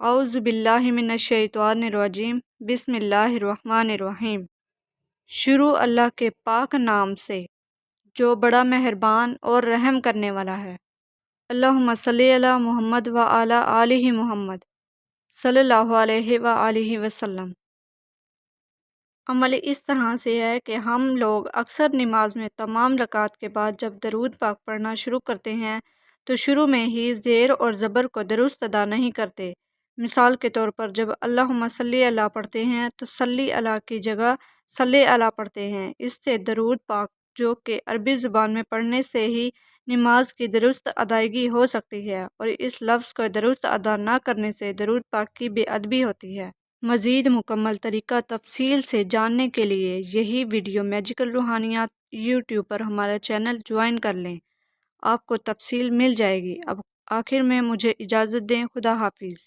اعوذ باللہ من الشیطان الرجیم بسم اللہ الرحمن الرحیم۔ شروع اللہ کے پاک نام سے جو بڑا مہربان اور رحم کرنے والا ہے۔ اللہم صلی علی محمد و علی آلہ محمد صلی اللہ علیہ وآلہ وسلم۔ عمل اس طرح سے ہے کہ ہم لوگ اکثر نماز میں تمام رکعات کے بعد جب درود پاک پڑھنا شروع کرتے ہیں تو شروع میں ہی زیر اور زبر کو درست ادا نہیں کرتے۔ مثال کے طور پر جب اللہم صلی علی پڑھتے ہیں تو صلی علی کی جگہ صلی علی پڑھتے ہیں۔ اس سے درود پاک جو کہ عربی زبان میں پڑھنے سے ہی نماز کی درست ادائیگی ہو سکتی ہے، اور اس لفظ کو درست ادا نہ کرنے سے درود پاک کی بے ادبی ہوتی ہے۔ مزید مکمل طریقہ تفصیل سے جاننے کے لیے یہی ویڈیو میجیکل روحانیات یوٹیوب پر ہمارا چینل جوائن کر لیں، آپ کو تفصیل مل جائے گی۔ اب آخر میں مجھے اجازت دیں، خدا حافظ۔